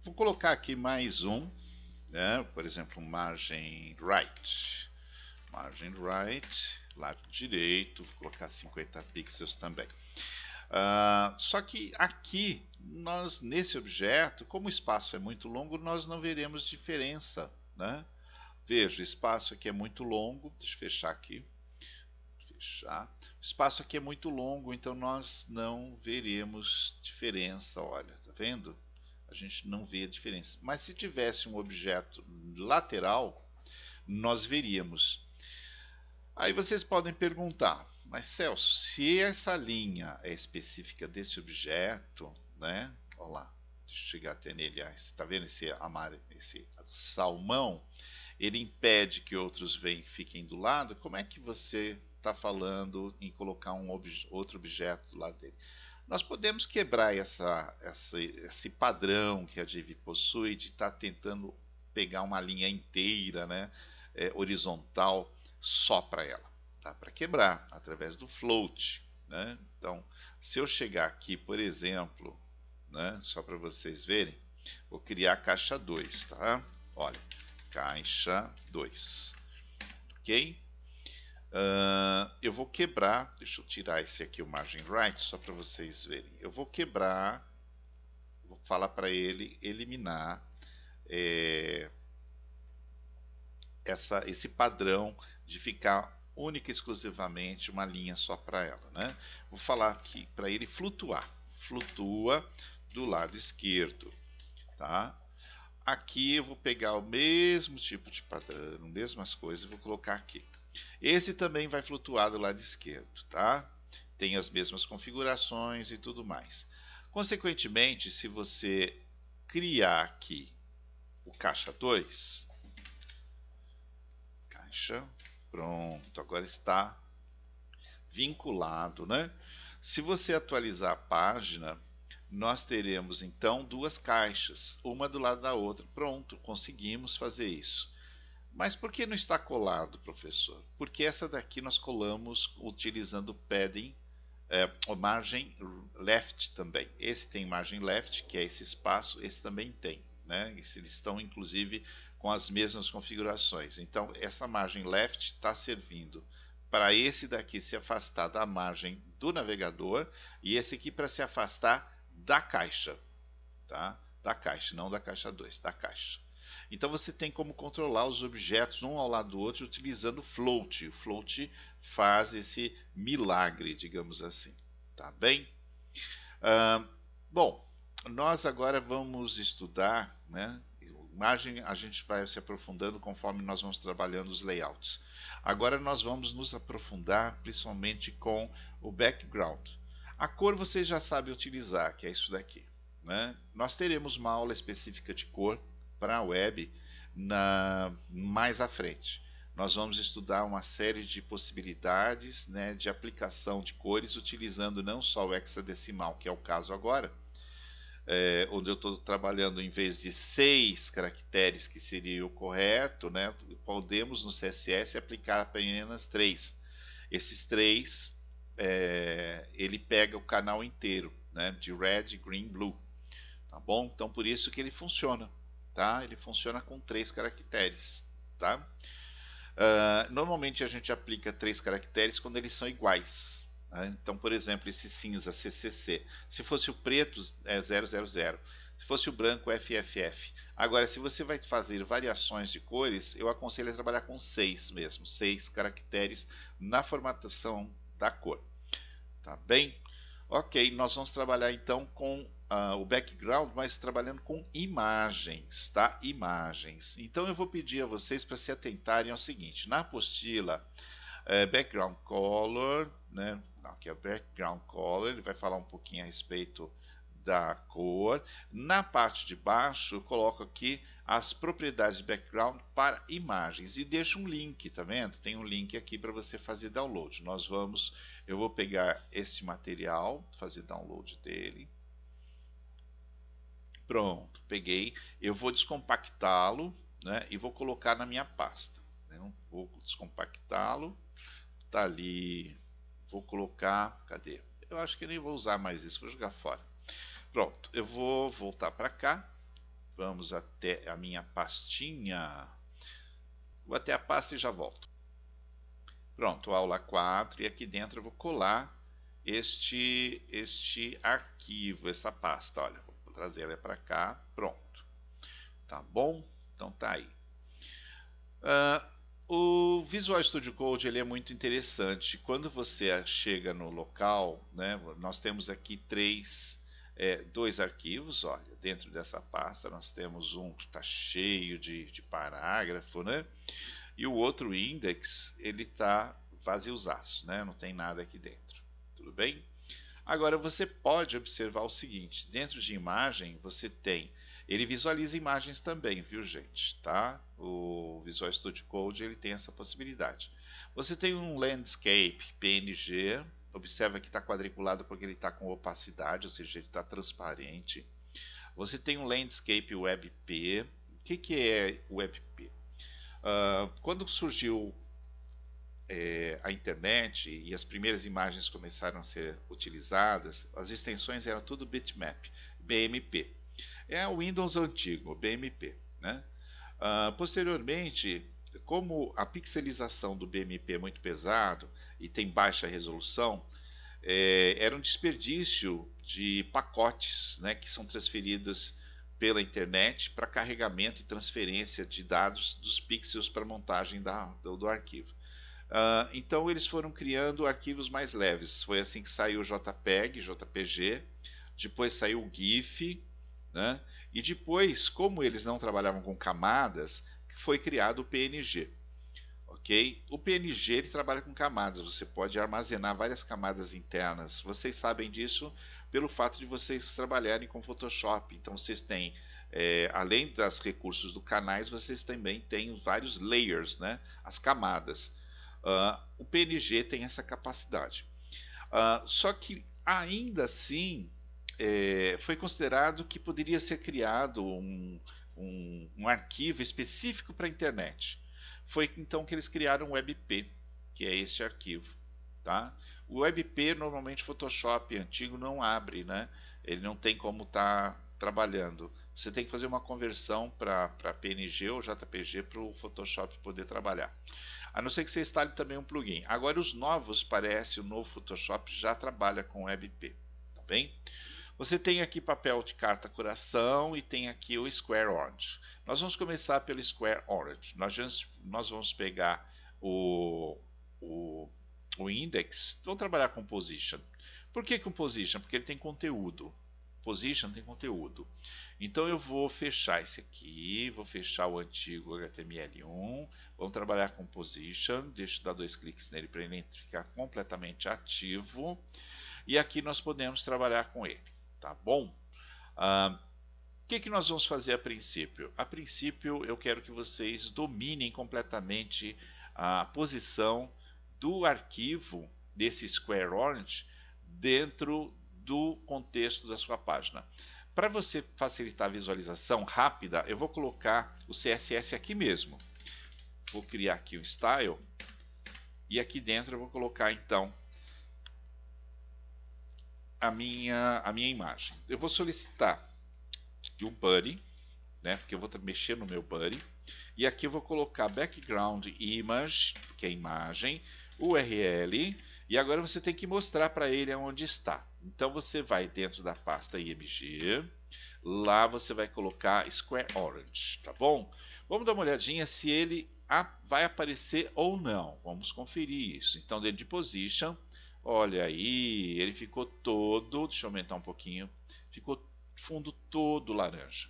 Vou colocar aqui mais um, né? Por exemplo, margem right. Margem right, lado direito, vou colocar 50 pixels também. Só que aqui, nós nesse objeto, como o espaço é muito longo, nós não veremos diferença, né? Veja, o espaço aqui é muito longo, deixa eu fechar aqui, fechar. O espaço aqui é muito longo, então nós não veremos diferença, olha, tá vendo? A gente não vê a diferença. Mas se tivesse um objeto lateral, nós veríamos. Aí vocês podem perguntar, mas Celso, se essa linha é específica desse objeto, né? Olha lá, deixa eu chegar até nele. Está vendo esse salmão? Ele impede que outros fiquem do lado. Como é que você está falando em colocar outro objeto do lado dele? Nós podemos quebrar esse padrão que a Divi possui de estar tentando pegar uma linha inteira, né, horizontal, só para ela. Dá para quebrar através do float. Né? Então, se eu chegar aqui, por exemplo, né, só para vocês verem, vou criar a caixa 2. Tá? Olha, caixa 2. Ok? Eu vou quebrar, deixa eu tirar esse aqui, o margin right, só para vocês verem. Eu vou quebrar, vou falar para ele eliminar esse padrão de ficar única e exclusivamente uma linha só para ela. Né? Vou falar aqui para ele flutuar. Flutua do lado esquerdo. Tá? Aqui eu vou pegar o mesmo tipo de padrão, mesmas coisas, e vou colocar aqui. Esse também vai flutuar do lado esquerdo, tá? Tem as mesmas configurações e tudo mais. Consequentemente, se você criar aqui o caixa 2, caixa, pronto, agora está vinculado, né? Se você atualizar a página, nós teremos então duas caixas, uma do lado da outra. Pronto, conseguimos fazer isso. Mas por que não está colado, professor? Porque essa daqui nós colamos utilizando padding, margem left também. Esse tem margem left, que é esse espaço, esse também tem. Né? Eles estão inclusive com as mesmas configurações. Então essa margem left está servindo para esse daqui se afastar da margem do navegador e esse aqui para se afastar da caixa. Tá? Da caixa, não da caixa 2, da caixa. Então você tem como controlar os objetos um ao lado do outro utilizando o float. O float faz esse milagre, digamos assim. Tá bem? Bom, nós agora vamos estudar, né? Imagem a gente vai se aprofundando conforme nós vamos trabalhando os layouts. Agora nós vamos nos aprofundar principalmente com o background. A cor vocês já sabem utilizar, que é isso daqui. Né? Nós teremos uma aula específica de cor para a web mais à frente. Nós vamos estudar uma série de possibilidades, né, de aplicação de cores utilizando não só o hexadecimal, que é o caso agora, onde eu estou trabalhando em vez de 6 caracteres, que seria o correto, né, podemos no CSS aplicar apenas 3. Esses 3, ele pega o canal inteiro, né, de red, green, blue. Tá bom? Então por isso que ele funciona. Tá? Ele funciona com 3 caracteres. Tá? Normalmente a gente aplica 3 caracteres quando eles são iguais. Tá? Então, por exemplo, esse cinza CCC. Se fosse o preto, é 000. Se fosse o branco, FFF. Agora, se você vai fazer variações de cores, eu aconselho a trabalhar com 6 mesmo. 6 caracteres na formatação da cor. Tá bem? Ok, nós vamos trabalhar então com o background, mas trabalhando com imagens, tá? Imagens. Então eu vou pedir a vocês para se atentarem ao seguinte: na apostila background color, né? Aqui é o background color, ele vai falar um pouquinho a respeito da cor. Na parte de baixo eu coloco aqui as propriedades de background para imagens e deixo um link, tá vendo? Tem um link aqui para você fazer download. Eu vou pegar este material, fazer download dele. Pronto, peguei. Eu vou descompactá-lo, né, e vou colocar na minha pasta. Né? Vou descompactá-lo. Tá ali. Vou colocar. Cadê? Eu acho que nem vou usar mais isso, vou jogar fora. Pronto, eu vou voltar para cá. Vamos até a minha pastinha. Vou até a pasta e já volto. Pronto, aula 4, e aqui dentro eu vou colar este arquivo, essa pasta. Olha, vou trazer ela para cá, pronto. Tá bom? Então tá aí. O Visual Studio Code ele é muito interessante. Quando você chega no local, né, nós temos aqui dois arquivos. Olha, dentro dessa pasta nós temos um que está cheio de parágrafo, né? E o outro index ele está vaziozaço, né? Não tem nada aqui dentro. Tudo bem? Agora você pode observar o seguinte: dentro de imagem você tem, ele visualiza imagens também, viu gente, tá? O Visual Studio Code ele tem essa possibilidade. Você tem um landscape PNG, observa que está quadriculado porque ele está com opacidade, ou seja, ele está transparente. Você tem um landscape WebP. O que é WebP? Quando surgiu a internet e as primeiras imagens começaram a ser utilizadas, as extensões eram tudo bitmap, BMP. É o Windows antigo, BMP, né? Posteriormente, como a pixelização do BMP é muito pesado e tem baixa resolução, era um desperdício de pacotes, né, que são transferidos pela internet para carregamento e transferência de dados dos pixels para montagem do arquivo. Então eles foram criando arquivos mais leves. Foi assim que saiu o JPEG, JPG, depois saiu o GIF, né? E depois, como eles não trabalhavam com camadas, foi criado o PNG. Ok? O PNG ele trabalha com camadas, você pode armazenar várias camadas internas. Vocês sabem disso pelo fato de vocês trabalharem com Photoshop. Então vocês têm, além dos recursos do canais, vocês também têm vários layers, né? As camadas. O PNG tem essa capacidade. Só que ainda assim foi considerado que poderia ser criado um arquivo específico para a internet. Foi então que eles criaram o WebP, que é este arquivo. Tá? O WebP normalmente Photoshop antigo não abre, né? Ele não tem como estar trabalhando. Você tem que fazer uma conversão para PNG ou JPG para o Photoshop poder trabalhar. A não ser que você instale também um plugin. Agora os novos, parece, o novo Photoshop já trabalha com WebP, tá bem? Você tem aqui papel de carta coração e tem aqui o Square Orange. Nós vamos começar pelo Square Orange. Nós vamos pegar o index, vamos trabalhar com position. Por que com position? Porque ele tem conteúdo. Position tem conteúdo. Então eu vou fechar esse aqui, vou fechar o antigo HTML1, vamos trabalhar com position, deixa eu dar 2 cliques nele para ele ficar completamente ativo, e aqui nós podemos trabalhar com ele, tá bom? O que nós vamos fazer a princípio? A princípio eu quero que vocês dominem completamente a posição do arquivo desse Square Orange dentro do contexto da sua página. Para você facilitar a visualização rápida, eu vou colocar o CSS aqui mesmo. Vou criar aqui um style e aqui dentro eu vou colocar então a minha imagem. Eu vou solicitar o body, né, porque eu vou mexer no meu body, e aqui eu vou colocar background image, que é imagem, URL, e agora você tem que mostrar para ele onde está. Então você vai dentro da pasta IMG, lá você vai colocar Square Orange, tá bom? Vamos dar uma olhadinha se ele vai aparecer ou não. Vamos conferir isso. Então dentro de Position, olha aí, ele ficou todo, deixa eu aumentar um pouquinho, ficou fundo todo laranja.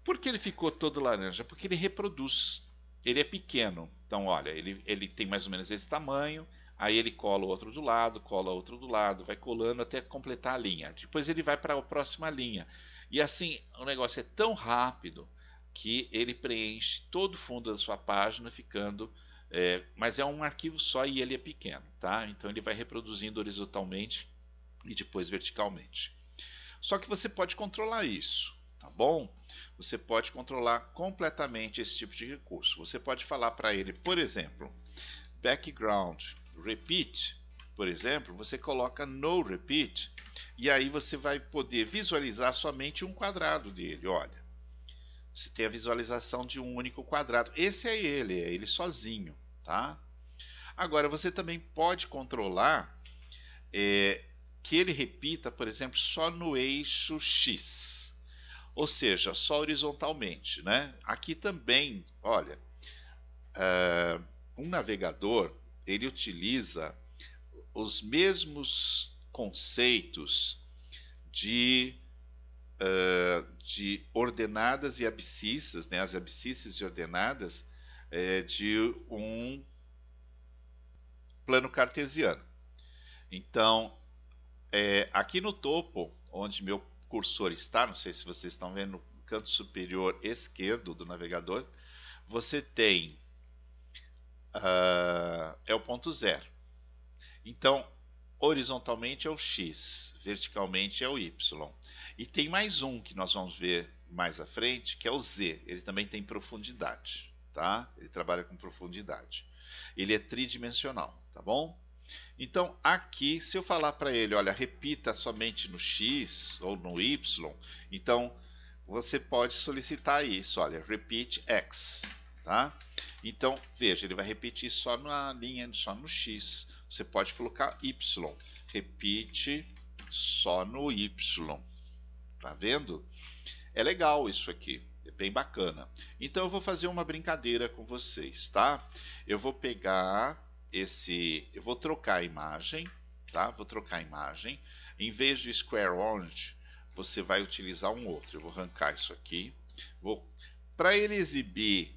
Por que ele ficou todo laranja? Porque ele reproduz, ele é pequeno. Então olha, ele tem mais ou menos esse tamanho. Aí ele cola o outro do lado, cola outro do lado, vai colando até completar a linha. Depois ele vai para a próxima linha. E assim, o negócio é tão rápido que ele preenche todo o fundo da sua página, ficando... mas é um arquivo só e ele é pequeno, tá? Então ele vai reproduzindo horizontalmente e depois verticalmente. Só que você pode controlar isso, tá bom? Você pode controlar completamente esse tipo de recurso. Você pode falar para ele, por exemplo, background repeat, por exemplo, você coloca no repeat e aí você vai poder visualizar somente um quadrado dele, olha. Você tem a visualização de um único quadrado. Esse é ele sozinho, tá? Agora, você também pode controlar que ele repita, por exemplo, só no eixo X, ou seja, só horizontalmente, né? Aqui também, olha, um navegador, ele utiliza os mesmos conceitos de ordenadas e abscissas, né? As abscissas e ordenadas de um plano cartesiano. Então, aqui no topo, onde meu cursor está, não sei se vocês estão vendo no canto superior esquerdo do navegador, você tem o ponto zero. Então, horizontalmente é o X, verticalmente é o Y. E tem mais um que nós vamos ver mais à frente, que é o Z. Ele também tem profundidade, tá? Ele trabalha com profundidade. Ele é tridimensional, tá bom? Então, aqui, se eu falar para ele, olha, repita somente no X ou no Y, então você pode solicitar isso, olha, repeat X, tá? Então, veja, ele vai repetir só na linha, só no X. Você pode colocar Y, repite só no Y, tá vendo? É legal isso aqui, é bem bacana. Então eu vou fazer uma brincadeira com vocês, tá? Eu vou pegar eu vou trocar a imagem, tá? Vou trocar a imagem. Em vez de Square Orange, você vai utilizar um outro. Eu vou arrancar isso aqui. Para ele exibir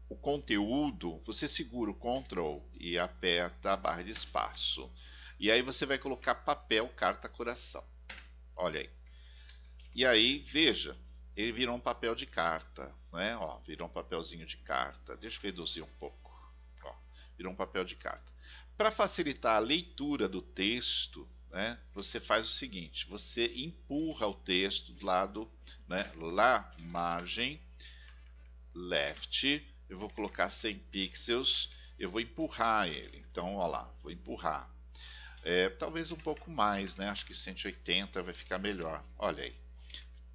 o conteúdo, você segura o Ctrl e aperta a barra de espaço. E aí você vai colocar papel, carta, coração. Olha aí. E aí, veja, ele virou um papel de carta, né? Ó, virou um papelzinho de carta. Deixa eu reduzir um pouco. Ó, virou um papel de carta. Para facilitar a leitura do texto, né, você faz o seguinte: você empurra o texto do lado, né, lá, margem, left. Eu vou colocar 100 pixels. Eu vou empurrar ele. Então, ó lá, vou empurrar. Talvez um pouco mais, né? Acho que 180 vai ficar melhor. Olha aí.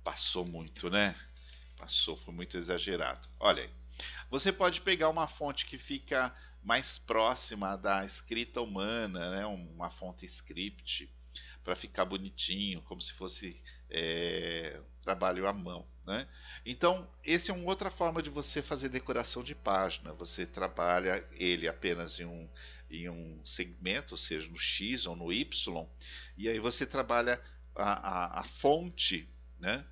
Passou muito, né? Passou, foi muito exagerado. Olha aí. Você pode pegar uma fonte que fica mais próxima da escrita humana, né? Uma fonte script, para ficar bonitinho, como se fosse trabalho à mão, né? Então, essa é uma outra forma de você fazer decoração de página. Você trabalha ele apenas em um segmento, ou seja, no X ou no Y, e aí você trabalha a fonte, né,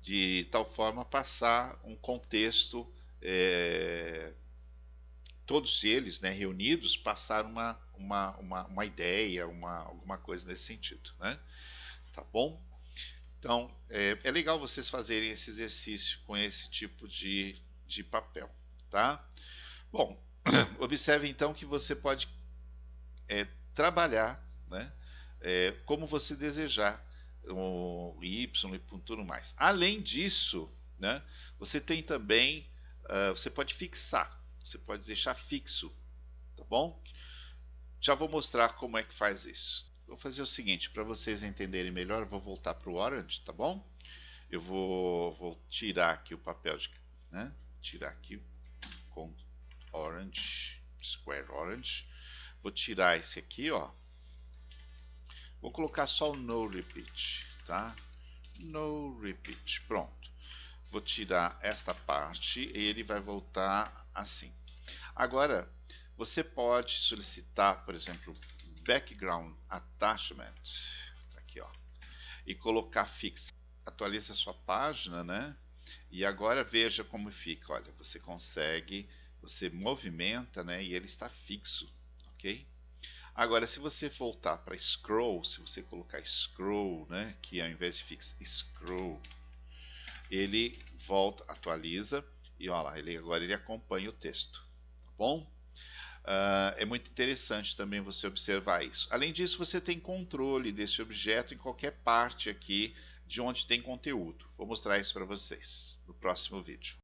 de tal forma a passar um contexto, todos eles, né, reunidos, passar uma ideia, alguma coisa nesse sentido, né? Tá bom? Então, é legal vocês fazerem esse exercício com esse tipo de papel, tá? Bom, observe então que você pode trabalhar, né, como você desejar, o Y e tudo mais. Além disso, né, você tem também, você pode fixar, você pode deixar fixo, tá bom? Já vou mostrar como é que faz isso. Vou fazer o seguinte, para vocês entenderem melhor, eu vou voltar para o Orange, tá bom? Eu vou tirar aqui o papel, né? Tirar aqui com Orange, Square Orange. Vou tirar esse aqui, ó. Vou colocar só o No Repeat, tá? No Repeat, pronto. Vou tirar esta parte e ele vai voltar assim. Agora, você pode solicitar, por exemplo, Background Attachment, aqui ó, e colocar fixo. Atualiza a sua página, né? E agora veja como fica, olha, você consegue, você movimenta, né? E ele está fixo, ok? Agora, se você voltar para Scroll, se você colocar Scroll, né? Que ao invés de fixo, Scroll, ele volta, atualiza, e olha lá, agora ele acompanha o texto, tá bom? É muito interessante também você observar isso. Além disso, você tem controle desse objeto em qualquer parte aqui de onde tem conteúdo. Vou mostrar isso para vocês no próximo vídeo.